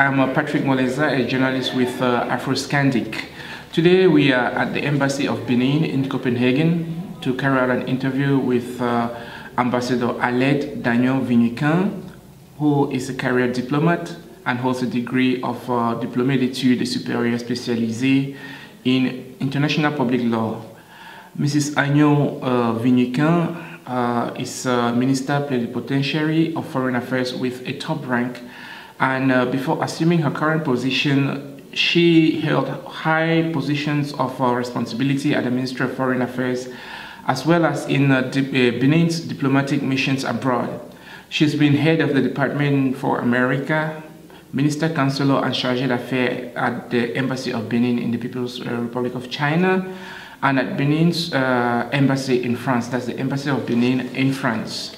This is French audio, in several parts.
I'm Patrick Moleza, a journalist with Afroscandic. Today we are at the Embassy of Benin in Copenhagen to carry out an interview with Ambassador Aled Daniel Vignican, who is a career diplomat and holds a degree of Diplômé d'études supérieures spécialisées in international public law. Mrs. Agnon Vignican is Minister Plenipotentiary of Foreign Affairs with a top rank, and before assuming her current position, she held high positions of responsibility at the Ministry of Foreign Affairs, as well as in Benin's diplomatic missions abroad. She's been head of the Department for America, Minister Counselor and Chargé d'Affaires at the Embassy of Benin in the People's Republic of China, and at Benin's embassy in France. That's the Embassy of Benin in France.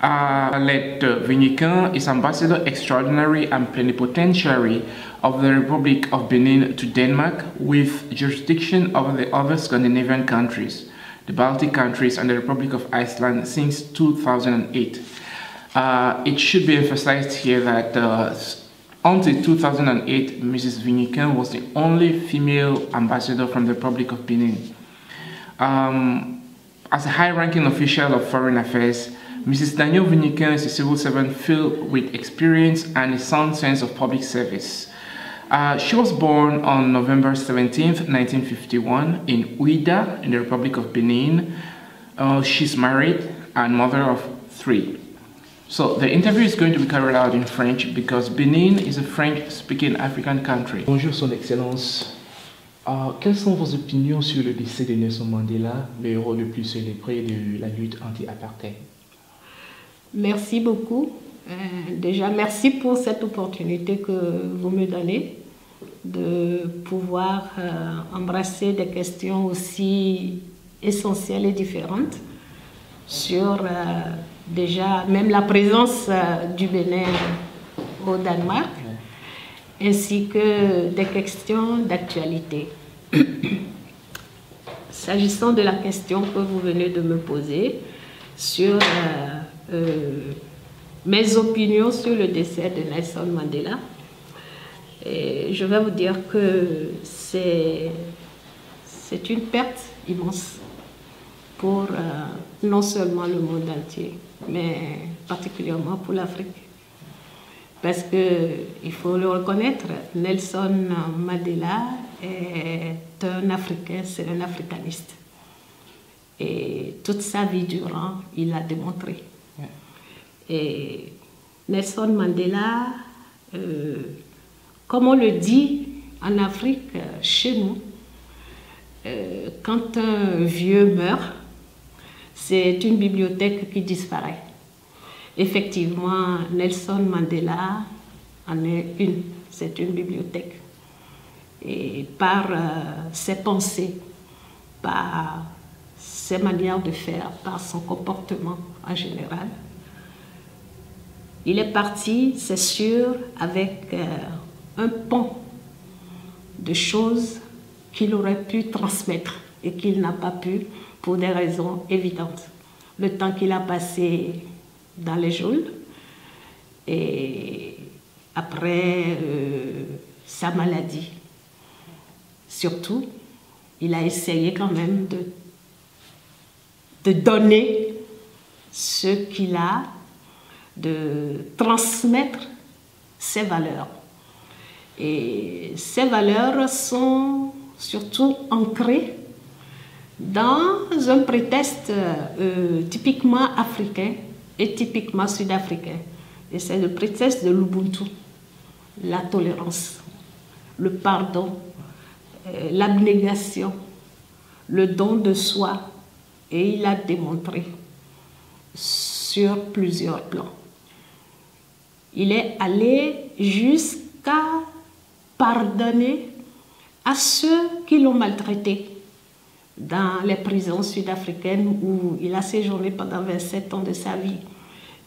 Aled Vignican is Ambassador Extraordinary and Plenipotentiary of the Republic of Benin to Denmark, with jurisdiction over the other Scandinavian countries, the Baltic countries, and the Republic of Iceland since 2008. It should be emphasized here that until 2008, Mrs. Vignican was the only female ambassador from the Republic of Benin. As a high-ranking official of foreign affairs, Mrs. Daniel Vignican is a civil servant filled with experience and a sound sense of public service. She was born on November 17, 1951 in Ouida in the Republic of Benin. She's married and mother of 3. So the interview is going to be carried out in French because Benin is a French-speaking African country. Bonjour, Son Excellence. Quelles sont vos opinions sur le décès de Nelson Mandela, le héros le plus célébré de la lutte anti-apartheid? Merci beaucoup. Déjà, merci pour cette opportunité que vous me donnez de pouvoir embrasser des questions aussi essentielles et différentes sur déjà même la présence du Bénin au Danemark, ainsi que des questions d'actualité. S'agissant de la question que vous venez de me poser sur mes opinions sur le décès de Nelson Mandela, et je vais vous dire que c'est une perte immense pour non seulement le monde entier, mais particulièrement pour l'Afrique. Parce qu'il faut le reconnaître, Nelson Mandela est un Africain, c'est un africaniste. Et toute sa vie durant, il l'a démontré. Et Nelson Mandela, comme on le dit en Afrique, chez nous, quand un vieux meurt, c'est une bibliothèque qui disparaît. Effectivement, Nelson Mandela en est une, c'est une bibliothèque. Et par ses pensées, par ses manières de faire, par son comportement en général, il est parti, c'est sûr, avec un pont de choses qu'il aurait pu transmettre et qu'il n'a pas pu pour des raisons évidentes. Le temps qu'il a passé dans les geôles et après sa maladie. Surtout, il a essayé quand même de donner ce qu'il a, de transmettre ses valeurs. Et ces valeurs sont surtout ancrées dans un prétexte typiquement africain et typiquement sud-africain. Et c'est le prétexte de l'Ubuntu, la tolérance, le pardon, l'abnégation, le don de soi. Et il a démontré sur plusieurs plans. Il est allé jusqu'à pardonner à ceux qui l'ont maltraité dans les prisons sud-africaines où il a séjourné pendant 27 ans de sa vie.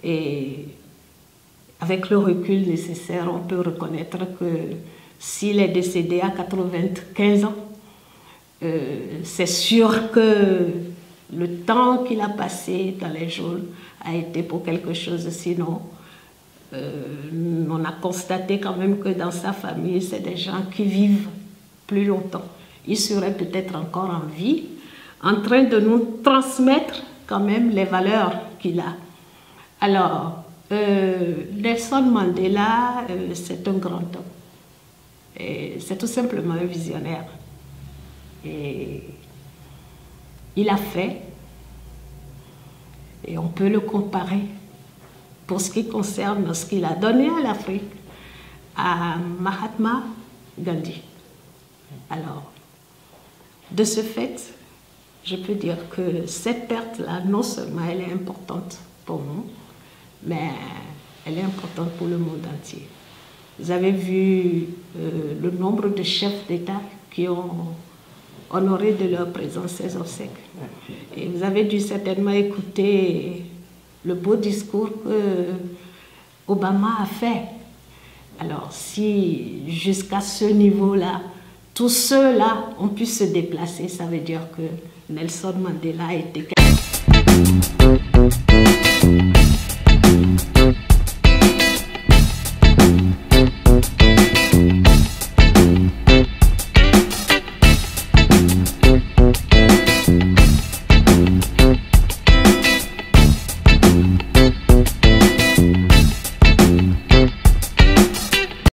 Et avec le recul nécessaire, on peut reconnaître que s'il est décédé à 95 ans, c'est sûr que le temps qu'il a passé dans les geôles a été pour quelque chose, sinon On a constaté quand même que dans sa famille, c'est des gens qui vivent plus longtemps. Il serait peut-être encore en vie, en train de nous transmettre quand même les valeurs qu'il a. Alors, Nelson Mandela, c'est un grand homme. C'est tout simplement un visionnaire. Et il a fait, et on peut le comparer, pour ce qui concerne ce qu'il a donné à l'Afrique, à Mahatma Gandhi. Alors, de ce fait, je peux dire que cette perte-là, non seulement elle est importante pour nous, mais elle est importante pour le monde entier. Vous avez vu le nombre de chefs d'État qui ont honoré de leur présence ces obsèques. Et vous avez dû certainement écouter le beau discours que Obama a fait. Alors, si jusqu'à ce niveau-là, tous ceux-là ont pu se déplacer, ça veut dire que Nelson Mandela a été...